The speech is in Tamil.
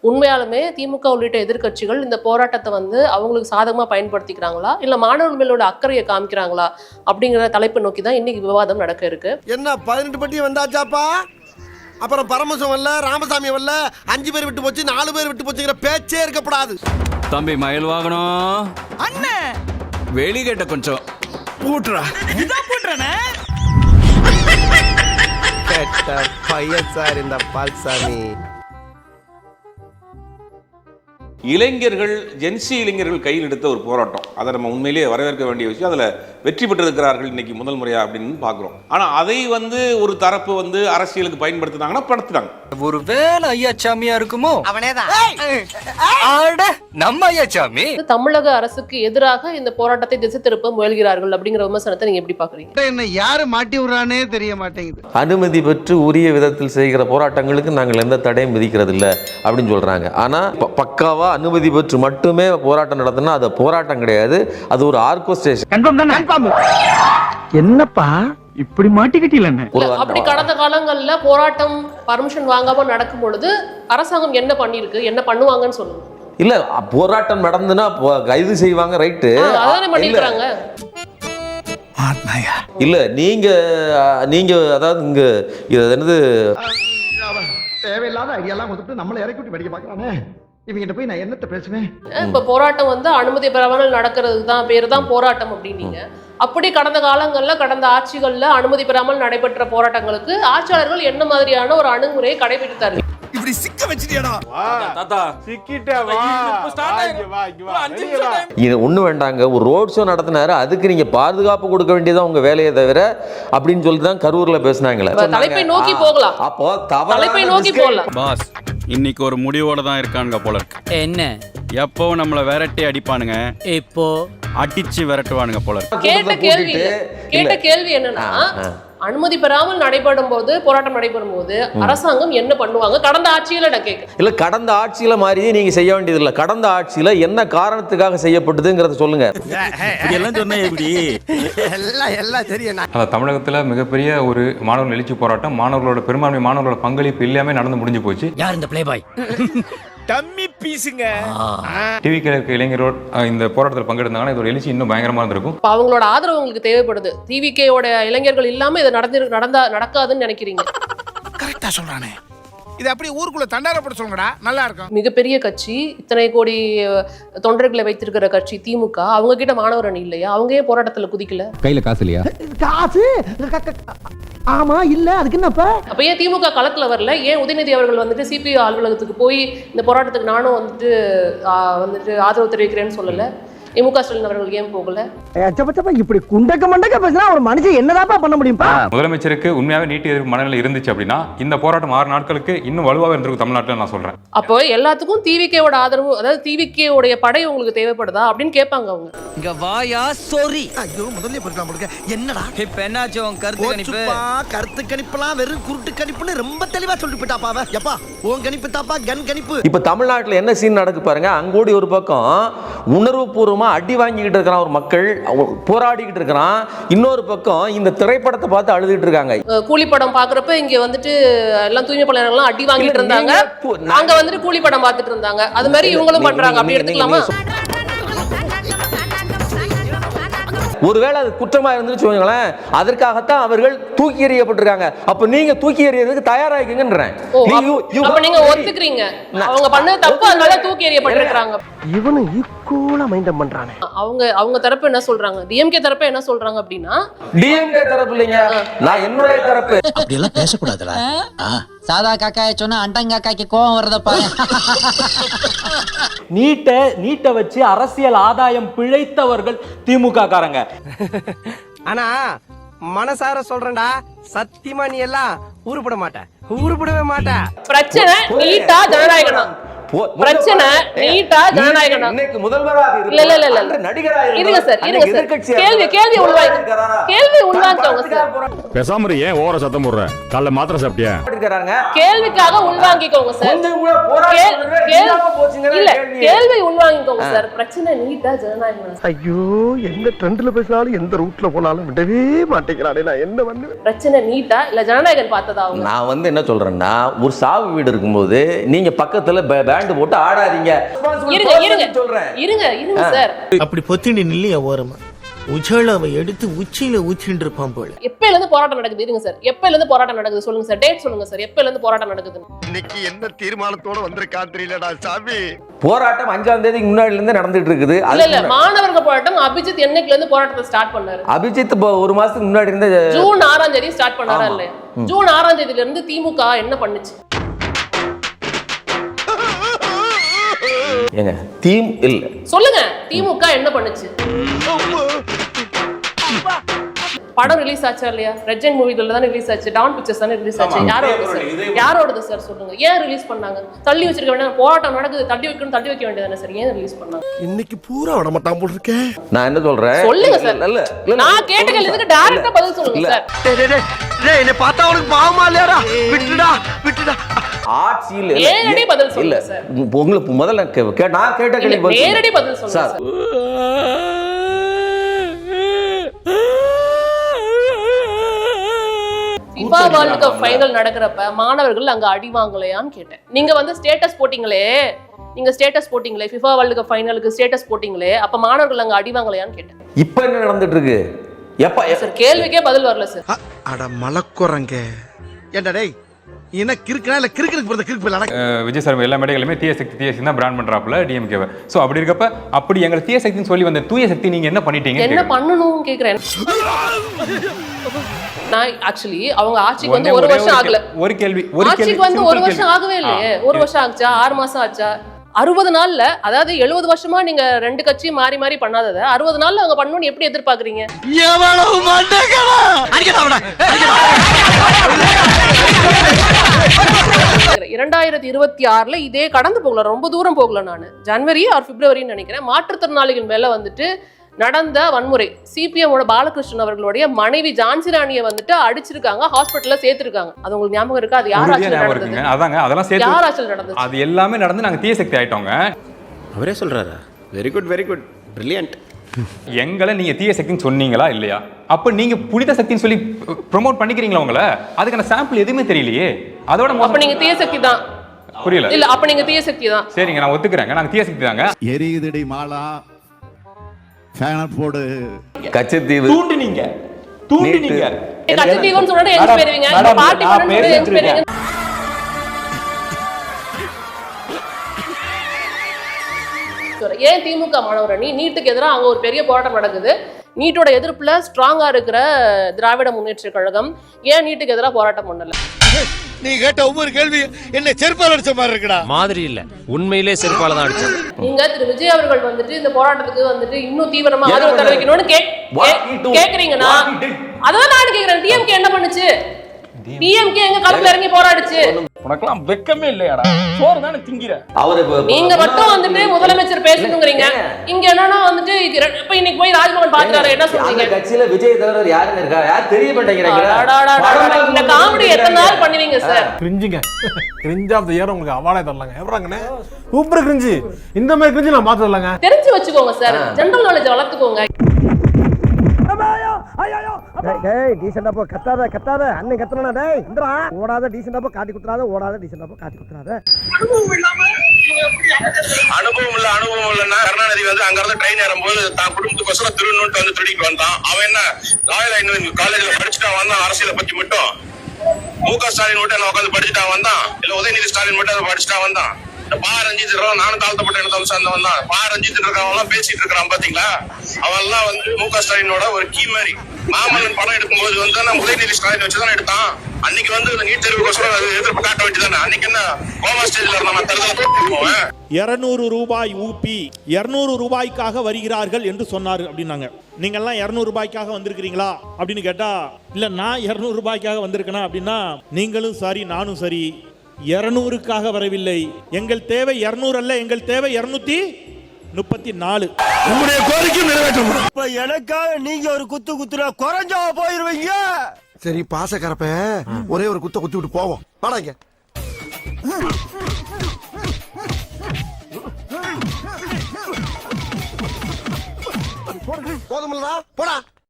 உண்மையாலுமே திமுக உள்ளிட்ட எதிர்க்கட்சிகள் இந்த போராட்டத்தை வந்து அவங்களுக்கு சாதகமா பயன்படுத்திக்கிறாங்களா இல்ல மாணவர்களோட அக்கறையை காமிக்கிறாங்களா அப்படிங்கிற தலைப்பு நோக்கி தான் இன்னைக்கு விவாதம் நடக்க இருக்கு. என்ன 18 பட்டி வந்தாச்சாப்பா? அப்புறம் பரமசம் வரல, ராமசாமி வரல, 5 பேர் விட்டு போச்சு, 4 பேர் விட்டு போச்சுங்கிற பேச்சே இருக்கப்படாது. தம்பி மயில் வாங்கணும் அண்ணே, வெளிகட்ட கொஞ்சம் பூட்டுறா. இதான் போட்டுறனே. கேட்ட பையன் சார் இந்த பால்சாமி. இளைஞர்கள் ஜென்சி இளைஞர்கள் கையில் எடுத்த ஒரு போராட்டம், அதை நம்ம உண்மையிலேயே வரவேற்க வேண்டிய விஷயம். அதில் வெற்றி பெற்றிருக்கிறார்கள் இன்னைக்கு முதல் முறையா அப்படின்னு பார்க்குறோம். ஆனால் அதை வந்து ஒரு தரப்பு வந்து அரசியலுக்கு பயன்படுத்தினாங்கன்னா படுத்துட்டாங்க. ஒரு வேலை ஐயாச்சாமியா இருக்குமோ? அவனேதான் நம்ம ஐயாச்சாமி. தமிழக அரசுக்கு எதிராக இந்த போராட்டத்தை திசை திருப்ப முயல்கிறார்கள் அப்படிங்கிற விமர்சனத்தை நீங்க எப்படி பாக்குறீங்க? என்ன யாரு மாட்டி விடுறானே தெரிய மாட்டேங்குது. அனுமதி பெற்று உரிய விதத்தில் செய்கிற போராட்டங்களுக்கு நாங்கள் எந்த தடையும் விதிக்கிறது இல்லை அப்படின்னு சொல்றாங்க. ஆனா பக்காவா அனுமதி பெற்று மட்டுமே போராட்டம் நடத்தினா அது போராட்டம் கிடையாது, அது ஒரு ஆர்கெஸ்ட்ரேஷன். என்னப்பா இப்படி மாட்டிக்கிட்டீல? அப்படி கடந்த காலங்கள்ல போராட்டம் பர்மிஷன் வாங்காம நடக்கும் பொழுது அரசாங்கம் என்ன பண்ணிருக்கு, என்ன பண்ணுவாங்கன்னு சொல்லுங்க. இல்ல போராட்டம் நடந்துன்னா கைது செய்வாங்க, ரைட்டு, அதானே பண்ணிருக்காங்க. இல்ல நீங்க அதாவது இங்க இது என்னது தேவையில்லாத ஐடியாலாம் கொடுத்துட்டு நம்மளை இறக்கி விட்டு வெடிக்க பார்க்கறானே. இவங்கிட்ட போய் நான் என்னத்த பேசுவேன்? இப்ப போராட்டம் வந்து அனுமதி பெறாமல் நடக்கிறது தான் பேரு தான் போராட்டம் அப்படின்னீங்க. அப்படி கடந்த காலங்கள்ல கடந்த ஆட்சிகள்ல அனுமதி பெறாமல் நடைபெற்ற போராட்டங்களுக்கு ஆட்சியாளர்கள் என்ன மாதிரியான ஒரு அணுகுமுறையை கடைபிடித்தார்கள்? இப்படி சிக்க வச்சிட்டியடா. தாத்தா சிக்கிட்ட வா. இது ஒண்ணு வேண்டாங்க. ஒரு ரோட் ஷோ நடத்தினாரு, அதுக்கு நீங்க பாதுகாப்பு கொடுக்க வேண்டியதான் உங்க வேலையை தவிர அப்படின்னு சொல்லி தான் கரூர்ல பேசினாங்களே. தலைப்பை நோக்கி போகலாம். அப்போ தலைப்பை நோக்கி போகலாம். பாஸ் இன்னைக்கு ஒரு முடிவோட தான் இருக்கானுங்க போல இருக்கு. என்ன எப்போ நம்மள விரட்டி அடிப்பானுங்க, இப்போ அடிச்சு விரட்டுவானுங்க போல இருக்கு. கேட்ட கேள்வி என்னன்னா, அனுமதி பெறாமல் நடைபெறும் போது போராட்டம் நடைபெறும் போது அரசாங்கம் என்ன பண்ணுவாங்க? கடந்த ஆட்சியில நான் கேட்கிறேன். இல்ல கடந்த ஆட்சியில மாதிரியே நீங்க செய்ய வேண்டியது இல்ல. கடந்த ஆட்சியில என்ன காரணத்துக்காக செய்யப்பட்டதுங்கிறத சொல்லுங்க. எல்லாம் சொன்னா எப்படி? எல்லாம் தெரியும். தமிழகத்துல மிகப்பெரிய ஒரு மாணவர் எழுச்சி போராட்டம், மாணவர்களோட பெரும்பான்மை மாணவர்களோட பங்களிப்பு எல்லாமே நடந்து முடிஞ்சு போச்சு. யார் இந்த பிளே பாய்? டம்மி பீஸுங்க. டிவிக்கு இருக்க இளைஞரோட இந்த போராட்டத்தில் பங்கெடுத்தாங்கன்னா இது ஒரு எழுச்சி இன்னும் பயங்கரமா இருந்திருக்கும். அவங்களோட ஆதரவு உங்களுக்கு தேவைப்படுது. டிவிகேயோட இளைஞர்கள் இல்லாம இது நடக்காதுன்னு நினைக்கிறீங்க? கரெக்டா சொல்றானே. இது அப்படியே ஊருக்குள்ள தண்டாரப்பட சொல்லுங்கடா, நல்லா இருக்கும். மிகப்பெரிய கட்சி, இத்தனை கோடி தொண்டர்களை வைத்திருக்கிற கட்சி திமுக, அவங்க கிட்ட மாணவர் அணி இல்லையா? அவங்க ஏன் போராட்டத்துல குதிக்கல? கையில காசு இல்லையா? காசு ஆமா இல்ல, அதுக்கு என்னப்ப? அப்ப ஏன் திமுக களத்துல வரல? ஏன் உதயநிதி அவர்கள் வந்துட்டு சிபிஐ அலுவலகத்துக்கு போய் இந்த போராட்டத்துக்கு நானும் வந்துட்டு ஆதரவு தெரிவிக்கிறேன்னு சொல்லல? திமுக ஸ்டாலின் அவர்கள் ஏன் போகல? இப்படி குண்டக்க மண்டக்க பேசினா ஒரு மனுஷன் என்னதாப்பா பண்ண முடியும்பா? முதலமைச்சருக்கு உண்மையாவே நீட் எதிர்ப்பு மனநிலை இருந்துச்சு அப்படின்னா இந்த போராட்டம் 6 நாட்களுக்கு இன்னும் வலுவாக இருந்திருக்கும் தமிழ்நாட்டில் நான் சொல்றேன். அப்போ எல்லாத்துக்கும் டிவிகேவோட ஆதரவு, அதாவது டிவிகேவுடைய படை உங்களுக்கு தேவைப்படுதா அப்படின்னு கேட்பாங்க அவங்க. இங்க வாயா சோரி. ஐயோ முதல்ல போட்டுலாம் போடுங்க. என்னடா இப்ப என்னாச்சு உன் கருத்து கணிப்பு? கருத்து கணிப்புலாம் வெறும் குருட்டு கணிப்புன்னு ரொம்ப தெளிவா சொல்லிட்டு போயிட்டாப்பா. எப்பா உன் கணிப்பு தாப்பா கன் கணிப்பு. இப்ப தமிழ்நாட்டில் என்ன சீன் நடக்கு பாருங்க. அங்கோடி ஒரு பக்கம் உணர்வு பூர்வமா அடி வாங்கிக்கிட்டு இருக்கிறான் ஒரு மக்கள், போராடிக்கிட்டு இருக்கிறான். இன்னொரு பக்கம் இந்த திரைப்படத்தை பார்த்து அழுதுகிட்டு இருக்காங்க. கூலி படம் பாக்குறப்ப இங்க வந்துட்டு எல்லாம் தூய்மை பணியாளர்கள் அடி வாங்கிட்டு இருந்தாங்க, அங்க வந்துட்டு கூலி படம் பார்த்துட்டு இருந்தாங்க. அது மாதிரி இவங்களும் பண்றாங்க, அப்படி எடுத்துக்கலாமா? ஒருவேளை அது குற்றமா இருந்துச்சுங்களேன், அதற்காகத்தான் அவர்கள் தூக்கி எறியப்பட்டிருக்காங்க. அப்ப நீங்க தூக்கி எறியறதுக்கு தயாராகிங்கன்றேன். அப்ப நீங்க ஒத்துக்கிறீங்க அவங்க பண்ணது தப்பு, அதனால தூக்கி எறியப்பட்டிருக்காங்க. இவனு ஈக்குவலா மைண்டம் பண்றானே. அவங்க தரப்பு என்ன சொல்றாங்க? டிஎம்கே தரப்பு என்ன சொல்றாங்க அப்படின்னா, டிஎம்கே தரப்பு இல்லைங்க, நான் என்னுடைய தரப்பு. அப்படி எல்லாம் பேசக்கூடாதுடா. சாதா காக்காய சொன்னா அண்டங்காக்காய்க்கு கோவம் வரதப்பா. நீட்டை வச்சு அரசியல் ஆதாயம் பிழைத்தவர்கள் திமுக காரங்க. ஆனா மனசார சொல்றேன்டா, சத்தியமா நீ எல்லாம் உருப்படவே மாட்ட. பிரச்சனை நீட்டா ஜனநாயகம். பிரச்சனை நீட்டா ஜனநாயகம். இன்னைக்கு முதல்வராக இல்ல நடிகராக இருங்க சார், கேள்வி உள்வாங்கிக்கோங்க சார். பேசாம ஏன் ஓர சத்தம் போடுற? காலைல மாத்திரை சாப்பிட்டியா? கேள்விக்காக உள்வாங்கிக்கோங்க சார். இல்ல கேள்வி உள்வாங்கிக்கோங்க சார். பிரச்சனை நீட்டா ஜனநாயகம். ஐயோ எந்த ட்ரெண்ட்ல பேசினாலும் எந்த ரூட்ல போனாலும் விடவே மாட்டேங்கிறானே, நான் என்ன பண்ணுவேன்? பிரச்சனை நீட்டா இல்ல ஜனநாயகன் பார்த்ததா அவங்க? நான் வந்து என்ன சொல்றேன்னா, ஒரு சாவு வீடு இருக்கும்போது நீங்க பக்கத்துல பேண்ட் போட்டு ஆடாதீங்க. இருங்க சார். அப்படி பொத்திண்டி நில்லையா ஓரமா உஜாலாவை எடுத்து உச்சியில ஊற்றிட்டு இருப்பான் போல. எப்பல இருந்து போராட்டம் நடக்குது? இருங்க சார், எப்பல இருந்து போராட்டம் நடக்குது சொல்லுங்க சார். டேட் சொல்லுங்க சார், எப்பல இருந்து போராட்டம் நடக்குது? இன்னைக்கு என்ன தீர்மானத்தோட வந்திருக்கான் தெரியலடா சாமி. போராட்டம் 5ஆம் தேதிக்கு முன்னாடில இருந்து நடந்துட்டு இருக்குது. இல்ல மாணவர்கள் போராட்டம் அபிஜித் என்னைக்குல இருந்து போராட்டத்தை ஸ்டார்ட் பண்ணாரு? அபிஜித் ஒரு மாசத்துக்கு முன்னாடி இருந்து ஜூன் 6ஆம் தேதி ஸ்டார்ட் பண்ணாரா இல்லையா? ஜூன் 6ஆம் தேதியில இருந்து திமுக என்ன பண்ணுச்சு? ஏங்க தீம் இல்ல சொல்லுங்க, திமுக என்ன பண்ணுச்சு? படம் ரிலீஸ் ஆச்சா இல்லையா? ரெட் ஜெயின் மூவில தான் ரிலீஸ் ஆச்சு, டான் பிக்சர்ஸ் தான் ரிலீஸ் ஆச்சு. யாரோடது சார் சொல்லுங்க? ஏன் ரிலீஸ் பண்ணாங்க? தள்ளி வச்சிருக்க வேண்டாம், போராட்டம் நடக்குது, தள்ளி வைக்க வேண்டியதானே சார்? ஏன் ரிலீஸ் பண்ணாங்க? இன்னைக்கு பூரா விட மாட்டான் போல இருக்கே. நான் என்ன சொல்றேன் சொல்லுங்க சார். நான் கேட்ட கேள்விக்கு டைரக்டா பதில் சொல்லுங்க சார். டேய் என்ன பார்த்தா உனக்கு பாவமா இல்லையாடா? விட்டுடா. ஆட்சியில் நேரடி பதில் சொல்லுங்க சார். உங்களுக்கு முதல்ல நான் கேட்ட கேள்வி நேரடி பதில் சொல்லுங்க sir. FIFA world cup final நடக்கிறப்ப மாணவர்கள் அங்க அடி வாங்கலையான்னு கேட்டேன். நீங்க வந்து ஸ்டேட்டஸ் போட்டிங்களே, FIFA வேர்ல்ட் கப் ஃபைனலுக்கு ஸ்டேட்டஸ் போட்டிங்களே, அப்ப மாணவர்கள் அங்க அடி வாங்கலையான்னு கேட்டேன். இப்போ என்ன நடந்துட்டு இருக்கு? சார் கேள்விக்கே பதில் வரல சார். அட மலக்குறங்க. ஏண்டா டேய் என்ன கிறுக்குனா இல்ல கிறுக்குக்கு போறது கிறுக்கு போல. விஜய் சார் எல்லா மேடைகளுமே தீய சக்தி தான் பிராண்ட் பண்றாப்புல டிஎம்கே. சோ அப்படி இருக்கப்ப அப்படி எங்க தீய சக்தின்னு சொல்லி வந்த தூய சக்தி நீங்க என்ன பண்ணிட்டீங்க? என்ன பண்ணணும் கேக்குறேன். நான் ஆக்சுவலி அவங்க ஆட்சிக்கு வந்து 1 வருஷம் ஆகல. ஒரு கேள்வி ஆட்சிக்கு வந்து 1 வருஷம் ஆகவே இல்லையே. 1 வருஷம் ஆச்சா? 6 மாசம் ஆச்சா? 60 நாள்ல, அதாவது 70 வருஷமா நீங்க 2 கட்சி மாறி மாறி பண்ணாதத 60 நாள்ல அவங்க பண்ணணும்னு எப்படி எதிர்பார்க்கறீங்க? எவ்வளவு மண்டகடா. அடிக்கடா. 2026ல இதே கடந்து போகல, ரொம்ப தூரம் போகல. நான் ஜனவரி ஆர் பிப்ரவரின்னு நினைக்கிறேன், மாற்றுத்திறனாளிகள் மேல வந்துட்டு நடந்த வன்முறை, சிபிஎம் பாலகிருஷ்ணன் அவர்களுடைய மனைவி ஜான்சி ராணியை வந்துட்டு அடிச்சிருக்காங்க, ஹாஸ்பிட்டல்ல சேர்த்திருக்காங்க. அது உங்களுக்கு ஞாபகம் இருக்கா? அது யார் ஆட்சியில் நடந்தது? அதாங்க அதெல்லாம் சேர்த்து யார் ஆட்சியில் நடந்தது? அது எல்லாமே நடந்து நாங்க தீய சக்தி ஆயிட்டோங்க. அவரே சொல்றாரா? Very good brilliant. எங்களை நீங்க தீய சக்தின்னு சொன்னீங்களா இல்லையா? அப்ப நீங்க புனித சக்தின்னு சொல்லி ப்ரோமோட் பண்ணிக்கிறீங்களா உங்களை? அதுக்கான சாம்பிள் எதுவுமே தெரியலையே. அதோட அப்ப நீங்க தீய சக்தி தான். புரியல. இல்ல அப்ப நீங்க தீய சக்தி தான். சரிங்க, நான் ஒத்துக்கிறேங்க, நாங்க தீய சக்தி தாங்க. எரியுதடி மாலா ஃபேன் போடு. கச்சத்தீவு தூண்டினீங்க. கச்சத்தீவுன்னு சொல்லிட்டு எங்க பேருவீங்க? பார்ட்டி பண்ணனும் எங்க பேருவீங்க? ஏன் திமுக மாணவர் அணி நீட்டுக்கு எதிராக அங்க ஒரு பெரிய போராட்டம் நடக்குது, நீட்டோட எதிர்ப்புல ஸ்ட்ராங்கா இருக்கிற திராவிட முன்னேற்ற கழகம் ஏன் நீட்டுக்கு எதிராக போராட்டம் பண்ணல? நீ கேட்ட ஒவ்வொரு கேள்வி என்ன செருப்பால அடிச்ச மாதிரி இருக்குடா. மாதிரி இல்ல, உண்மையிலே செருப்பால தான் அடிச்சது. நீங்க திரு விஜய் அவர்கள் வந்துட்டு இந்த போராட்டத்துக்கு வந்துட்டு இன்னும் தீவிரமா ஆதரவு தெரிவிக்கணும்னு கேக்குறீங்கன்னா அதான் நான் கேக்குறேன். டிஎம்கே என்ன பண்ணுச்சு? டிஎம்கே எங்க களத்துல இறங்கி போராடுச்சு? உனக்கெல்லாம் வெக்கமே இல்லையாடா? சோறு தானே திங்கிற. நீங்க மட்டும் வந்துட்டு முதலமைச்சர் பேசணும்ங்கறீங்க, இங்க என்னன்னா வந்துட்டு இப்ப இன்னைக்கு போய் ராஜ்மோகன் பாத்துறாரு, என்ன சொல்றீங்க? அந்த கட்சியில விஜய் தவிர யாருங்க இருக்கா? யார் தெரிய மாட்டேங்கிறாங்க. இந்த காமெடி எத்தனை நாள் பண்ணுவீங்க சார்? கிரிஞ்சுங்க, கிரிஞ்ச் ஆஃப் தி இயர் உங்களுக்கு அவார்டே தரலாங்க. எப்பறாங்கண்ணே சூப்பர் கிரிஞ்சு, இந்த மாதிரி கிரிஞ்சு நான் பார்த்து தரலாங்க. தெரிஞ்சு வச்சுக்கோங்க சார், ஜெனரல் நாலேஜ் வளர்த்துக்கோங்க. டேய் டீசன்ட்டா போ, கத்தாத அண்ணன் கத்துறனா. டேய் இந்தடா, ஓடாத டீசன்ட்டா போ, காட்டி குத்துறாத, ஓடாத டீசன்ட்டா போ, காட்டி குத்துறாத. அனுபவம் இல்லைன்னா கருணாநிதி வந்து அங்க இருந்து ட்ரெயின் ஏறும்போது தான் குடும்பத்துக்கோசரம் திருநூட்டு வந்து திருடிட்டு வந்தான். அவன் என்ன ராயல் காலேஜ்ல படிச்சுட்டா வந்தான்? அரசியலை பத்தி மட்டும் முக ஸ்டாலின் மட்டும் என்ன உட்காந்து படிச்சுட்டா வந்தான்? இல்ல உதயநிதி ஸ்டாலின் மட்டும் அதை படிச்சுட்டா வந்தான்? பா ரஞ்சித் இருக்கான், நானும் தாழ்த்தப்பட்ட இடத்துல சேர்ந்தவன் தான். பா ரஞ்சித் இருக்கிறவன் எல்லாம் பேசிட்டு இருக்கிறான் பாத்தீங்களா? அவன் எல்லாம் வந்து முக ஸ்டாலினோட ஒரு கீ மாதிரி. மாமல்லன் படம் எடுக்கும்போது வந்து நான் உதயநிதி ஸ்டாலின் வச்சுதான் எடுத்தான். அன்னைக்கு வந்து நீட் தேர்வுக்கோசரம் எதிர்ப்பு காட்ட வேண்டியதானே? அன்னைக்கு என்ன கோமா ஸ்டேஜ்ல இருந்தா தருதல 200 ரூபாய் ஊப்பி 200 ரூபாய்க்காக வருகிறார்கள் என்று சொன்னார் அப்படின்னாங்க. நீங்கெல்லாம் 200 ரூபாய்க்காக வந்திருக்கிறீங்களா அப்படின்னு கேட்டா, இல்ல நான் 200 ரூபாய்க்காக வந்திருக்கேனா அப்படின்னா, நீங்களும் சரி நானும் சரி 200க்காக வரவில்லை. எங்கள் தேவை 200 அல்ல, எங்கள் தேவை 234. உங்களுடைய கோரிக்கை நிறைவேற்றப்படும். இப்ப எனக்காக நீங்க ஒரு குத்து குத்துனா குறைஞ்சா போயிருவீங்க. சரி பாசக்கரப்ப ஒரே ஒரு குத்த குத்தி விட்டு போவோம். வாடாங்க. போதுமில்லடா போடா